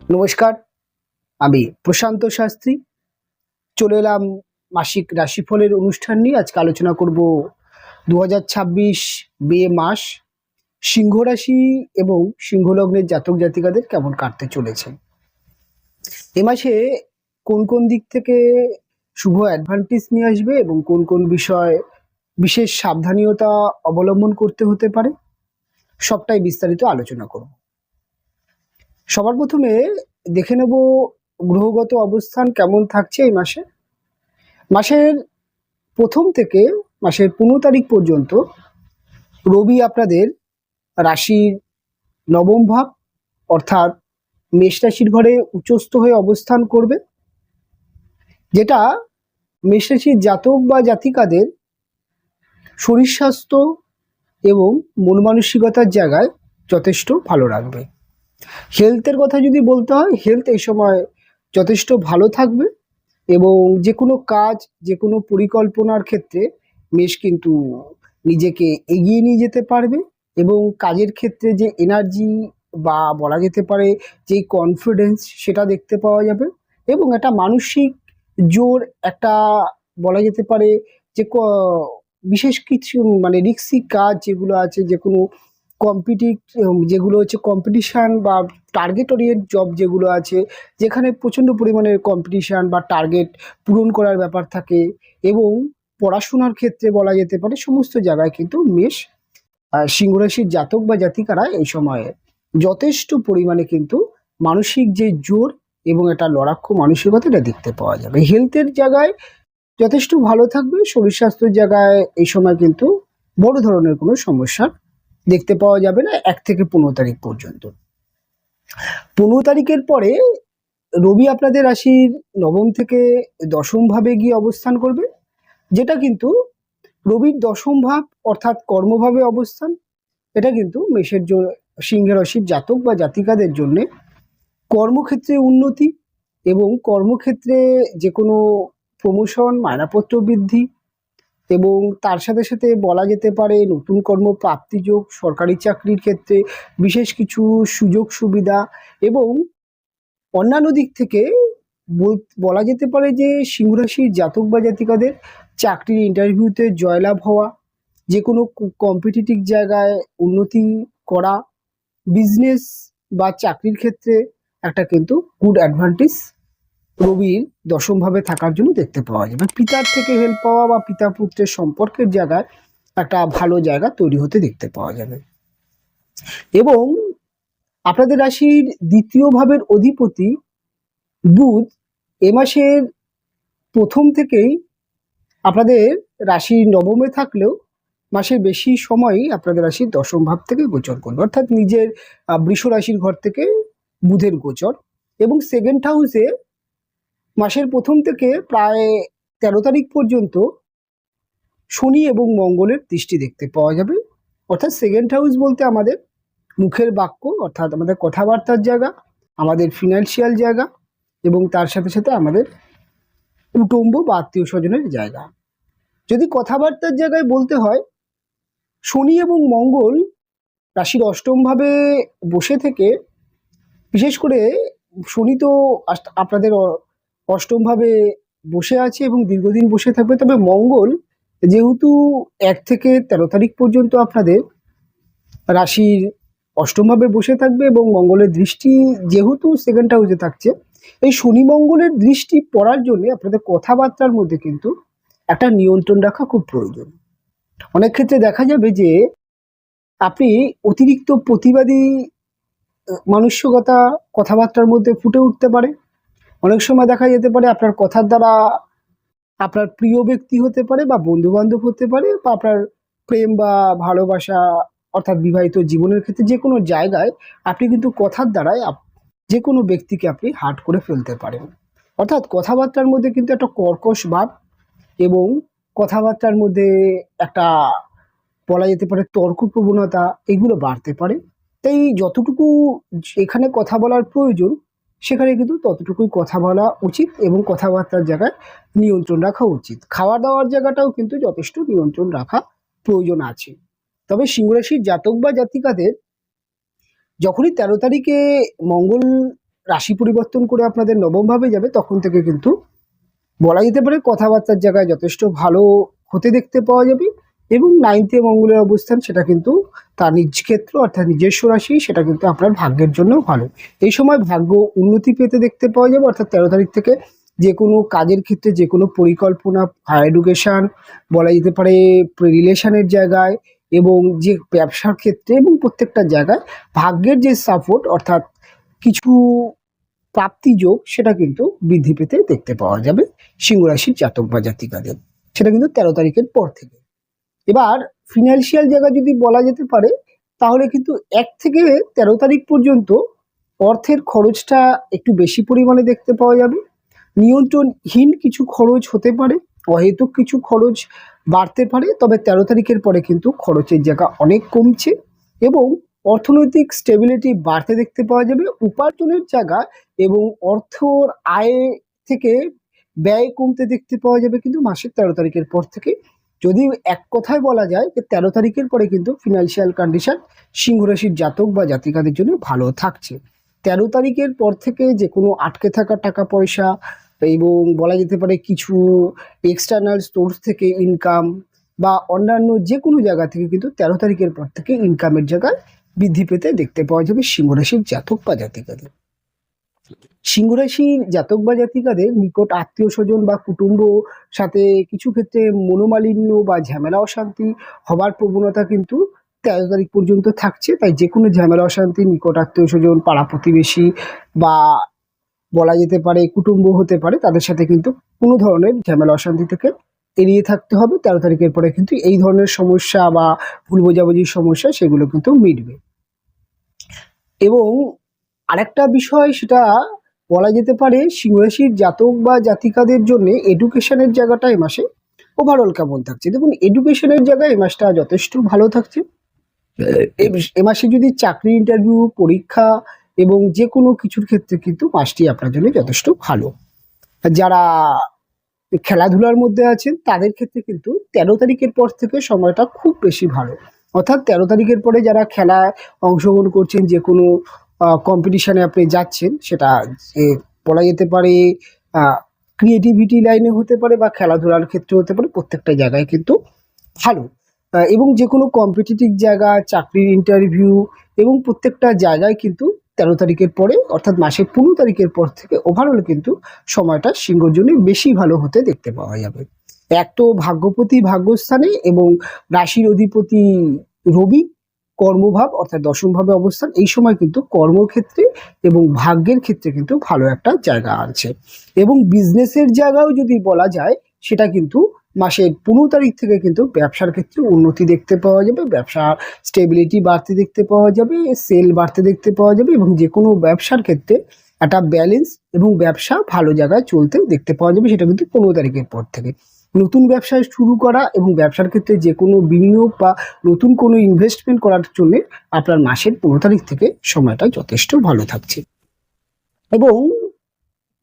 নমস্কার, আমি প্রশান্ত শাস্ত্রী চলে এলাম মাসিক রাশিফলের অনুষ্ঠান নিয়ে। আজকে আলোচনা করব 2026 মে মাস সিংহ রাশি এবং সিংহ লগ্নের জাতক জাতিকাদের কেমন কাটতে চলেছে। এ মাসে কোন কোন দিক থেকে শুভ অ্যাডভান্টেজ নিয়ে আসবে এবং কোন কোন বিষয় বিশেষ সাবধানতা অবলম্বন করতে হতে পারে, সবটাই বিস্তারিত আলোচনা করব। সবার প্রথমে দেখে নেব গ্রহগত অবস্থান কেমন থাকছে এই মাসে। মাসের প্রথম থেকে মাসের 15 তারিখ পর্যন্ত রবি আপনাদের রাশির নবম ভাব অর্থাৎ মেষ রাশির ঘরে উচ্চস্থ হয়ে অবস্থান করবে, যেটা মেষ রাশির জাতক বা জাতিকাদের শরীর স্বাস্থ্য এবং মন মানসিকতার জায়গায় যথেষ্ট ভালো রাখবে। হেলথের কথা যদি বলতে হয়, হেলথ এই সময় যথেষ্ট ভালো থাকবে এবং যে কোনো কাজ, যে কোনো পরিকল্পনার ক্ষেত্রে মেষ কিন্তু নিজেকে এগিয়ে নিয়ে যেতে পারবে এবং কাজের ক্ষেত্রে যে এনার্জি বা বলা যেতে পারে যে কনফিডেন্স, সেটা দেখতে পাওয়া যাবে এবং একটা মানসিক জোর, একটা বলা যেতে পারে যে বিশেষ কিছু মানে রিস্কি কাজ যেগুলো আছে, যে কোনো যেগুলো হচ্ছে কম্পিটিশান বা টার্গেট ওরিয়েন্ট জব যেগুলো আছে, যেখানে প্রচণ্ড পরিমাণের কম্পিটিশান বা টার্গেট পূরণ করার ব্যাপার থাকে এবং পড়াশোনার ক্ষেত্রে বলা যেতে পারে সমস্ত জায়গায় কিন্তু মেষ সিংহ রাশির জাতক বা জাতিকারা এই সময়ে যথেষ্ট পরিমাণে কিন্তু মানসিক যে জোর এবং একটা লড়াক্ষ মানসিকতা এটা দেখতে পাওয়া যাবে। হেলথের জায়গায় যথেষ্ট ভালো থাকবে, শরীর স্বাস্থ্যের জায়গায় এই সময় কিন্তু বড় ধরনের কোনো সমস্যা দেখতে পাওয়া যাবে না 1 থেকে 15 তারিখ পর্যন্ত। 15 তারিখের পরে রবি আপনাদের রাশির নবম থেকে দশম ভাবে গিয়ে অবস্থান করবে, যেটা কিন্তু রবির দশম ভাব অর্থাৎ কর্মভাবে অবস্থান। এটা কিন্তু সিংহ রাশির জাতক বা জাতিকাদের জন্য কর্মক্ষেত্রে উন্নতি এবং কর্মক্ষেত্রে যে কোনো প্রমোশন, মায়নাপত্র বৃদ্ধি এবং তার সাথে সাথে বলা যেতে পারে নতুন কর্ম প্রাপ্তিযোগ, সরকারি চাকরির ক্ষেত্রে বিশেষ কিছু সুযোগ সুবিধা এবং অন্যান্য দিক থেকে বলা যেতে পারে যে সিংহ রাশির জাতক বা জাতিকাদের চাকরির ইন্টারভিউতে জয়লাভ হওয়া, যে কোনো কম্পিটিটিভ জায়গায় উন্নতি করা, বিজনেস বা চাকরির ক্ষেত্রে একটা কিন্তু গুড অ্যাডভান্টেজ রবির দশমভাবে থাকার জন্য দেখতে পাওয়া যাবে। পিতার থেকে হেল্প পাওয়া বা পিতা পুত্রের সম্পর্কের জায়গায় একটা ভালো জায়গা তৈরি হতে দেখতে পাওয়া যাবে এবং আপনাদের রাশির দ্বিতীয় ভাবের অধিপতি বুধ এ মাসের প্রথম থেকেই আপনাদের রাশির নবমে থাকলেও মাসের বেশি সময়ই আপনাদের রাশির দশম ভাব থেকে গোচর করবে, অর্থাৎ নিজের বৃষ রাশির ঘর থেকে বুধের গোচর এবং সেকেন্ড হাউসে মাসের প্রথম থেকে প্রায় 13 তারিখ পর্যন্ত শনি এবং মঙ্গলের দৃষ্টি দেখতে পাওয়া যাবে। অর্থাৎ সেকেন্ড হাউস বলতে আমাদের মুখের বাক্য, অর্থাৎ আমাদের কথাবার্তার জায়গা, আমাদের ফিনান্সিয়াল জায়গা এবং তার সাথে সাথে আমাদের কুটুম্ব বা আত্মীয় স্বজনের জায়গা। যদি কথাবার্তার জায়গায় বলতে হয়, শনি এবং মঙ্গল রাশির অষ্টম ভাবে বসে থেকে, বিশেষ করে শনি তো আপনাদের অষ্টম ভাবে বসে আছে এবং দীর্ঘদিন বসে থাকবে, তবে মঙ্গল যেহেতু 1 থেকে 13 তারিখ পর্যন্ত আপনাদের রাশির অষ্টম ভাবে বসে থাকবে এবং মঙ্গলের দৃষ্টি যেহেতু সেকেন্ড হাউসে থাকছে, এই শনি মঙ্গলের দৃষ্টি পড়ার জন্য আপনাদের কথাবার্তার মধ্যে কিন্তু একটা নিয়ন্ত্রণ রাখা খুব প্রয়োজন। অনেক ক্ষেত্রে দেখা যাবে যে আপনি অতিরিক্ত প্রতিবাদী মানসিকতা কথাবার্তার মধ্যে ফুটে উঠতে পারে। অনেক সময় দেখা যেতে পারে আপনার কথার দ্বারা আপনার প্রিয় ব্যক্তি হতে পারে বা বন্ধু বান্ধব হতে পারে বা আপনার প্রেম বা ভালোবাসা অর্থাৎ বিবাহিত জীবনের ক্ষেত্রে যে কোনো জায়গায় আপনি কিন্তু কথার দ্বারাই যে কোনো ব্যক্তিকে আপনি হার্ট করে ফেলতে পারেন। অর্থাৎ কথাবার্তার মধ্যে কিন্তু একটা কর্কশ ভাব এবং কথাবার্তার মধ্যে একটা বলা যেতে পারে তর্ক প্রবণতা, এগুলো বাড়তে পারে। তাই যতটুকু এখানে কথা বলার প্রয়োজন সেখানে কিন্তু ততটুকুই কথা বলা উচিত এবং কথাবার্তার জায়গায় নিয়ন্ত্রণ রাখা উচিত। খাওয়া দাওয়ার জায়গাটাও কিন্তু যথেষ্ট নিয়ন্ত্রণ রাখা প্রয়োজন আছে। তবে সিংহ রাশির জাতক বা জাতিকাদের যখনই 13 তারিখে মঙ্গল রাশি পরিবর্তন করে আপনাদের নবম ভাবে যাবে, তখন থেকে কিন্তু বলা যেতে পারে কথাবার্তার জায়গায় যথেষ্ট ভালো হতে দেখতে পাওয়া যাবে। এবং 9th-এ মঙ্গলের অবস্থান, সেটা কিন্তু তার নিজ ক্ষেত্র অর্থাৎ নিজস্ব রাশি, সেটা কিন্তু আপনার ভাগ্যের জন্য ভালো। এই সময় ভাগ্য উন্নতি পেতে দেখতে পাওয়া যাবে, অর্থাৎ 13 তারিখ থেকে যে কোনো কাজের ক্ষেত্রে, যে কোনো পরিকল্পনা, হায়ার এডুকেশন, বলা যেতে পারে রিলেশনের জায়গায়, এবং যে ব্যবসার ক্ষেত্রে, এবং প্রত্যেকটা জায়গায় ভাগ্যের যে সাপোর্ট অর্থাৎ কিছু প্রাপ্তি যোগ, সেটা কিন্তু বৃদ্ধি পেতে দেখতে পাওয়া যাবে সিংহ রাশির জাতক বা জাতিকাদের। সেটা কিন্তু 13 তারিখের পর থেকে। এবার ফিনান্সিয়াল জায়গা যদি বলা যেতে পারে, তাহলে কিন্তু 1 থেকে 13 তারিখ পর্যন্ত অর্থের খরচটা একটু বেশি পরিমাণে দেখতে পাওয়া যাবে। নিয়ন্ত্রণহীন কিছু খরচ হতে পারে, অহেতুক কিছু খরচ বাড়তে পারে। তবে 13 তারিখের পরে কিন্তু খরচের জায়গা অনেক কমছে এবং অর্থনৈতিক স্টেবিলিটি বাড়তে দেখতে পাওয়া যাবে। উপার্জনের জায়গা এবং অর্থর আয় থেকে ব্যয় কমতে দেখতে পাওয়া যাবে কিন্তু মাসের 13 তারিখের পর থেকে। যদি এক কথায় বলা যায় যে 13 তারিখের পরে কিন্তু ফিনান্সিয়াল কন্ডিশন সিংহ রাশির জাতক বা জাতিকাদের জন্য ভালো থাকছে। 13 তারিখের পর থেকে যে কোনো আটকে থাকা টাকা পয়সা এবং বলা যেতে পারে কিছু এক্সটার্নাল সোর্স থেকে ইনকাম বা অন্যান্য যে কোনো জায়গা থেকে কিন্তু 13 তারিখের পর থেকে ইনকামের জায়গায় বৃদ্ধি পেতে দেখতে পাওয়া যাবে সিংহ রাশির জাতক বা জাতিকাদের। সিংহ রাশির জাতক বা জাতিকাদের নিকট আত্মীয় স্বজন বা কুটুম্ব সাথে কিছু ক্ষেত্রে মনোমালিন্য বা ঝামেলা অশান্তি হবার প্রবণতা কিন্তু 13 তারিখ পর্যন্ত থাকছে। তাই যে কোনো ঝামেলা অশান্তি নিকট আত্মীয় স্বজন, পাড়া প্রতিবেশী বা বলা যেতে পারে কুটুম্ব হতে পারে, তাদের সাথে কিন্তু কোনো ধরনের ঝামেলা অশান্তি থেকে এড়িয়ে থাকতে হবে। 13 তারিখের পরে কিন্তু এই ধরনের সমস্যা বা ভুল বোঝাবুঝির সমস্যা সেগুলো কিন্তু মিটবে। এবং আরেকটা বিষয়, সেটা বলা যেতে পারে সিংহ রাশির জাতক বা জাতিকাদের জন্য এডুকেশনের জায়গাটা এ মাসে ওভারঅল কেমন থাকছে। দেখুন, এডুকেশনের জায়গায় এ মাসটা যথেষ্ট ভালো থাকছে। এ মাসে যদি চাকরি ইন্টারভিউ, পরীক্ষা এবং যে কোনো কিছুর ক্ষেত্রে কিন্তু মাসটি আপনার জন্য যথেষ্ট ভালো। যারা খেলাধুলার মধ্যে আছেন তাদের ক্ষেত্রে কিন্তু 13 তারিখের পর থেকে সময়টা খুব বেশি ভালো। অর্থাৎ 13 তারিখের পরে যারা খেলায় অংশগ্রহণ করছেন, যে কোনো কম্পিটিশনে আপনি যাচ্ছেন, সেটা বলা যেতে পারে ক্রিয়েটিভিটি লাইনে হতে পারে বা খেলাধুলার ক্ষেত্রে হতে পারে, প্রত্যেকটা জায়গায় কিন্তু ভালো। এবং যে কোনো কম্পিটিটিভ জায়গা, চাকরির ইন্টারভিউ এবং প্রত্যেকটা জায়গায় কিন্তু 13 তারিখের পরে অর্থাৎ মাসের 15 তারিখের পর থেকে ওভারঅল কিন্তু সময়টা সিংহর জন্য বেশি ভালো হতে দেখতে পাওয়া যাবে। এক তো ভাগ্যপতি ভাগ্যস্থানে এবং রাশির অধিপতি রবি কর্মভাব অর্থাৎ দশম ভাবে অবস্থান, এই সময় কিন্তু কর্মক্ষেত্রে এবং ভাগ্যের ক্ষেত্রে কিন্তু ভালো একটা জায়গা আছে। এবং বিজনেসের জায়গাও যদি বলা যায়, সেটা কিন্তু মাসের 15 তারিখ থেকে কিন্তু ব্যবসার ক্ষেত্রে উন্নতি দেখতে পাওয়া যাবে, ব্যবসার স্টেবিলিটি বাড়তে দেখতে পাওয়া যাবে, সেল বাড়তে দেখতে পাওয়া যাবে এবং যে কোনো ব্যবসার ক্ষেত্রে একটা ব্যালেন্স এবং ব্যবসা ভালো জায়গায় চলতে দেখতে পাওয়া যাবে। সেটা কিন্তু 15 তারিখের পর থেকে নতুন ব্যবসায় শুরু করা এবং ব্যবসার ক্ষেত্রে যে কোনো বিনিয়োগ বা নতুন কোনো ইনভেস্টমেন্ট করার জন্য আপনার মাসের 15 তারিখ থেকে সময়টা যথেষ্ট ভালো থাকছে। এবং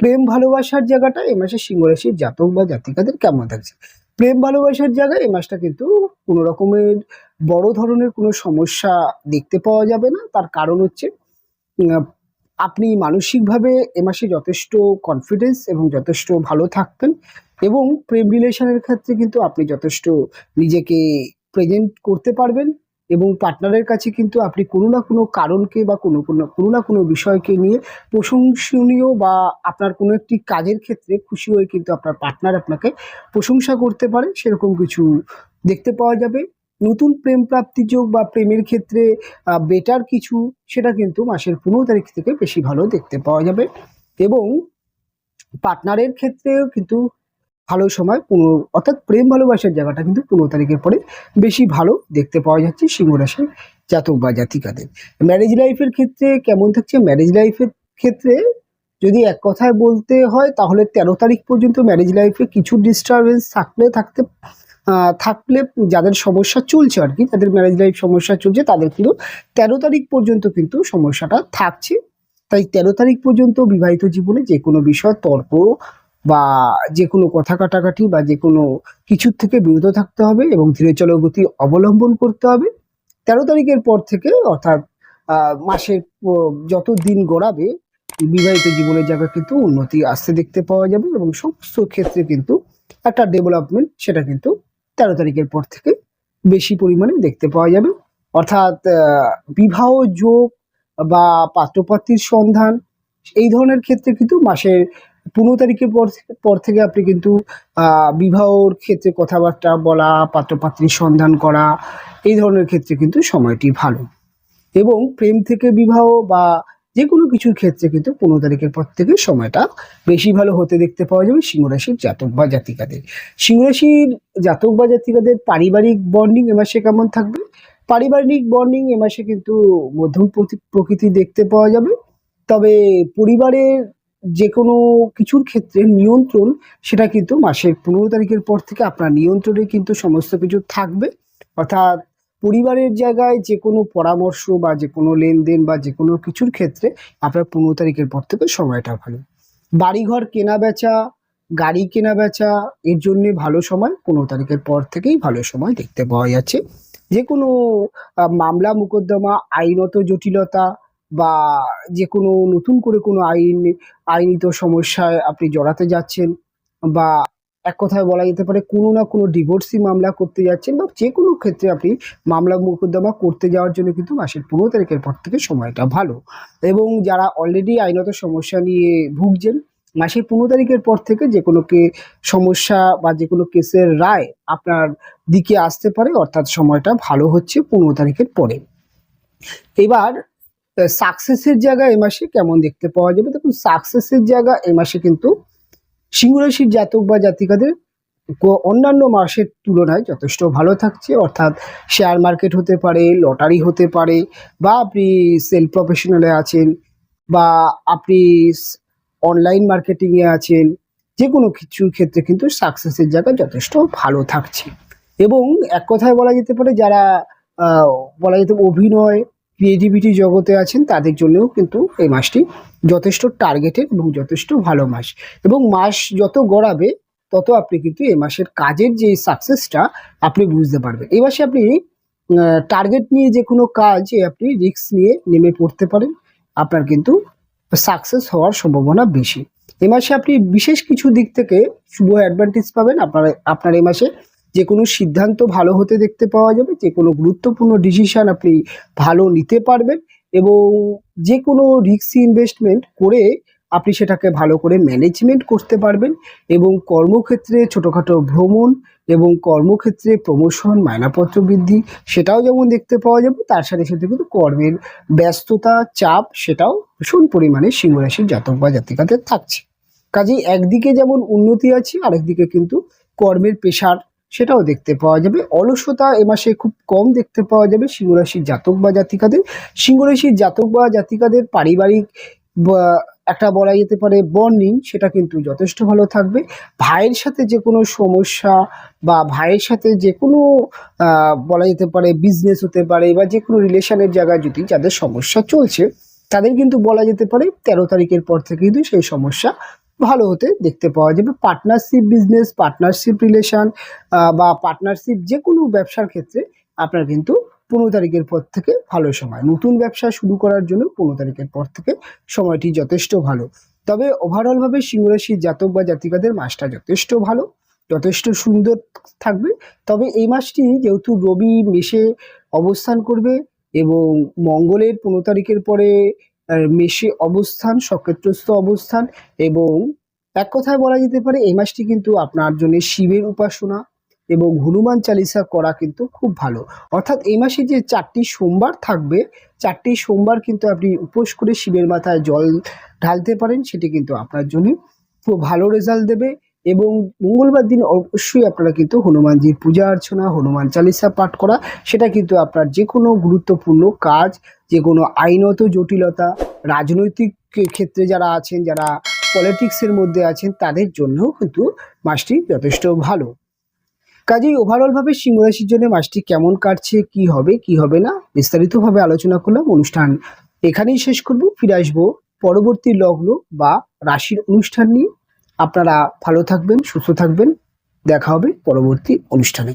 প্রেম ভালোবাসার জায়গাটা এই মাসে সিংহ রাশির জাতক বা জাতিকাদের কেমন থাকছে। প্রেম ভালোবাসার জায়গায় এই মাসটা কিন্তু কোনো রকমের বড় ধরনের কোনো সমস্যা দেখতে পাওয়া যাবে না। তার কারণ হচ্ছে আপনি মানসিকভাবে এ মাসে যথেষ্ট কনফিডেন্স এবং যথেষ্ট ভালো থাকবেন এবং প্রেম রিলেশনের ক্ষেত্রে কিন্তু আপনি যথেষ্ট নিজেকে প্রেজেন্ট করতে পারবেন এবং পার্টনারের কাছে কিন্তু আপনি কোনো না কোনো কারণকে বা কোনো না কোনো বিষয়কে নিয়ে প্রশংসনীয় বা আপনার কোনো একটি কাজের ক্ষেত্রে খুশি হয়ে কিন্তু আপনার পার্টনার আপনাকে প্রশংসা করতে পারে, সেরকম কিছু দেখতে পাওয়া যাবে। নতুন প্রেম প্রাপ্তি যোগ বা প্রেমের ক্ষেত্রে বেটার কিছু, সেটা কিন্তু মাসের 15 তারিখ থেকে বেশি ভালো দেখতে পাওয়া যাবে। এবং পার্টনারের ক্ষেত্রেও কিন্তু ভালো সময় অর্থাৎ প্রেম ভালোবাসার জায়গাটা কিন্তু 15 তারিখের পরে বেশি ভালো দেখতে পাওয়া যাচ্ছে সিংহ রাশির জাতক বা জাতিকাদের। ম্যারেজ লাইফের ক্ষেত্রে কেমন থাকছে। ম্যারেজ লাইফের ক্ষেত্রে যদি এক কথায় বলতে হয়, তাহলে 13 তারিখ পর্যন্ত ম্যারেজ লাইফে কিছু ডিস্টারবেন্স থাকলে যাদের সমস্যা চলছে আর কি, যাদের ম্যারেজ লাইফ সমস্যা চলছে, তাদের কিন্তু 13 তারিখ পর্যন্ত কিন্তু সমস্যাটা থাকছে। তাই 13 তারিখ পর্যন্ত বিবাহিত জীবনে যে কোনো বিষয় তর্ক বা যে কোনো কথা কাটাকাটি বা যে কোনো কিছুর থেকে বিরত থাকতে হবে এবং ধীরে চলো গতি অবলম্বন করতে হবে। 13 তারিখের পর থেকে অর্থাৎ মাসের যত দিন গড়াবে বিবাহিত জীবনের জায়গা কিন্তু উন্নতি আসতে দেখতে পাওয়া যাবে এবং সমস্ত ক্ষেত্রে কিন্তু একটা ডেভেলপমেন্ট সেটা কিন্তু 13 তারিখের পর থেকে বেশি পরিমাণে দেখতে পাওয়া যাবে। অর্থাৎ বিবাহ যোগ বা পাত্রপাত্রীর সন্ধান এই ধরনের ক্ষেত্রে কিন্তু মাসের 15 তারিখের পর থেকে আপনি কিন্তু বিবাহর ক্ষেত্রে কথাবার্তা বলা, পাত্রপাত্রীর সন্ধান করা এই ধরনের ক্ষেত্রে কিন্তু সময়টি ভালো। এবং প্রেম থেকে বিবাহ বা যে কোনো কিছুর ক্ষেত্রে কিন্তু 15 তারিখের পর থেকে সময়টা বেশি ভালো হতে দেখতে পাওয়া যাবে সিংহ রাশির জাতক বা জাতিকাদের। সিংহ রাশির জাতক বা জাতিকাদের পারিবারিক বন্ডিং এ মাসে কেমন থাকবে? পারিবারিক বন্ডিং এ মাসে কিন্তু মধ্যম প্রকৃতি দেখতে পাওয়া যাবে। তবে পরিবারের যে কোনো কিছুর ক্ষেত্রে নিয়ন্ত্রণ সেটা কিন্তু মাসের 15 তারিখের পর থেকে আপনার নিয়ন্ত্রণে কিন্তু সমস্ত কিছু থাকবে। অর্থাৎ পরিবারের জায়গায় যে কোনো পরামর্শ বা যে কোনো লেনদেন বা যে কোনো কিছুর ক্ষেত্রে আপনার 15 তারিখের পর থেকে সময়টা ভালো। বাড়িঘর কেনা বেচা, গাড়ি কেনা বেচা এর জন্যে ভালো সময় 15 তারিখের পর থেকেই ভালো সময় দেখতে পাওয়া যাচ্ছে। যে কোনো মামলা মোকদ্দমা, আইনত জটিলতা বা যে কোনো নতুন করে কোনো আইনিত সমস্যায় আপনি জড়াতে যাচ্ছেন বা এক কথায় বলা যেতে পারে কোনো না কোনো ডিভোর্সি মামলা করতে যাচ্ছেন বা যে কোনো ক্ষেত্রে আপনি মামলা মোকদ্দমা করতে যাওয়ার জন্য কিন্তু মাসের 15 তারিখের পর থেকে সময়টা ভালো। এবং যারা অলরেডি আইনত সমস্যা নিয়ে ভুগছেন মাসের 15 তারিখের পর থেকে যে কোনো সমস্যা বা যে কোনো কেসের রায় আপনার দিকে আসতে পারে, অর্থাৎ সময়টা ভালো হচ্ছে 15 তারিখের পরে। এবার সাকসেসের জায়গা এ মাসে কেমন দেখতে পাওয়া যাবে? দেখুন, সাকসেসের জায়গা এ মাসে কিন্তু সিংহ রাশির জাতক বা জাতিকাদের অন্যান্য মাসের তুলনায় যথেষ্ট ভালো থাকছে। অর্থাৎ শেয়ার মার্কেট হতে পারে, লটারি হতে পারে, বা আপনি সেল প্রফেশনালে আছেন, বা আপনি অনলাইন মার্কেটিংয়ে আছেন, যে কোনো কিছুর ক্ষেত্রে কিন্তু সাকসেসের জায়গা যথেষ্ট ভালো থাকছে। এবং এক কথায় বলা যেতে পারে যারা আহ, বলা যেতে অভিনয় ক্রিয়েটিভিটি জগতে আছেন তাদের জন্যও কিন্তু এই মাসটি যথেষ্ট টার্গেটেড এবং যথেষ্ট ভালো মাস। এবং মাস যত গড়াবে তত আপনি কিন্তু এই মাসের কাজের যে সাকসেসটা আপনি বুঝতে পারবেন। এই মাসে আপনি টার্গেট নিয়ে যে কোনো কাজে আপনি রিস্ক নিয়ে নেমে পড়তে পারেন, আপনার কিন্তু সাকসেস হওয়ার সম্ভাবনা বেশি। এই মাসে আপনি বিশেষ কিছু দিক থেকে শুভ অ্যাডভান্টেজ পাবেন। আপনার এই মাসে যে কোনো সিদ্ধান্ত ভালো হতে দেখতে পাওয়া যাবে, যে কোনো গুরুত্বপূর্ণ ডিসিশন আপনি ভালো নিতে পারবেন এবং যে কোনো রিস্ক ইনভেস্টমেন্ট করে আপনি সেটাকে ভালো করে ম্যানেজমেন্ট করতে পারবেন। এবং কর্মক্ষেত্রে ছোটোখাটো ভ্রমণ এবং কর্মক্ষেত্রে প্রমোশন, মায়নাপত্র বৃদ্ধি সেটাও যেমন দেখতে পাওয়া যাবে, তার সাথে সাথে কিন্তু কর্মের ব্যস্ততা, চাপ সেটাও ভীষণ পরিমাণে সিংহ রাশির জাতক বা জাতিকাদের থাকছে। কাজেই একদিকে যেমন উন্নতি আছে, আরেকদিকে কিন্তু কর্মের প্রেশার সেটাও দেখতে পাওয়া যাবে। অলসতা এ মাসে খুব কম দেখতে পাওয়া যাবে সিংহ রাশির জাতক বা জাতিকাদের। সিংহ রাশির জাতক বা জাতিকাদের পারিবারিক একটা বলা যেতে পারে বন্ডিং সেটা কিন্তু যথেষ্ট ভালো থাকবে। ভাইয়ের সাথে যে কোনো সমস্যা বা ভাইয়ের সাথে যে কোনো বলা যেতে পারে বিজনেস হতে পারে বা যে কোনো রিলেশনের জায়গায় যদি যাদের সমস্যা চলছে তাদের কিন্তু বলা যেতে পারে 13 তারিখের পর থেকে কিন্তু সেই সমস্যা ভালো হতে দেখতে পাওয়া যাবে। পার্টনারশিপ বিজনেস, পার্টনারশিপ রিলেশন বা পার্টনারশিপ যে কোনো ব্যবসার ক্ষেত্রে আপনার কিন্তু 15 তারিখের পর থেকে ভালো সময়। নতুন ব্যবসা শুরু করার জন্য 15 তারিখের পর থেকে সময়টি যথেষ্ট ভালো। তবে ওভারঅলভাবে সিংহ রাশির জাতক বা জাতিকাদের মাসটা যথেষ্ট ভালো, যথেষ্ট সুন্দর থাকবে। তবে এই মাসটি যেহেতু রবি মেষে অবস্থান করবে এবং মঙ্গলের 15 তারিখের পরে মেষে অবস্থান, সক্ষেত্রস্থ অবস্থান, এবং এক কথায় বলা যেতে পারে এই মাসটি কিন্তু আপনার জন্য শিবের উপাসনা এবং হনুমান চালিসা করা কিন্তু খুব ভালো। অর্থাৎ এই মাসে যে 4টি সোমবার থাকবে, 4টি সোমবার কিন্তু আপনি উপোস করে শিবের মাথায় জল ঢালতে পারেন, সেটি কিন্তু আপনার জন্য খুব ভালো রেজাল্ট দেবে। এবং মঙ্গলবার দিন অবশ্যই আপনারা কিন্তু হনুমানজির পূজা অর্চনা, হনুমান চালিসা পাঠ করা সেটা কিন্তু আপনার যে কোনো গুরুত্বপূর্ণ কাজ, যে কোনো আইনত জটিলতা, রাজনৈতিক ক্ষেত্রে যারা আছেন, যারা পলিটিক্সের মধ্যে আছেন তাদের জন্যও কিন্তু মাসটি যথেষ্ট ভালো। কাজেই ওভারঅলভাবে সিংহ রাশির জন্য মাসটি কেমন কাটছে, কি হবে কি হবে না বিস্তারিতভাবে আলোচনা করলাম। অনুষ্ঠান এখানেই শেষ করব, ফিরে আসবো পরবর্তী লগ্ন বা রাশির অনুষ্ঠান নিয়ে। আপনারা ভালো থাকবেন, সুস্থ থাকবেন, দেখা হবে পরবর্তী অনুষ্ঠানে।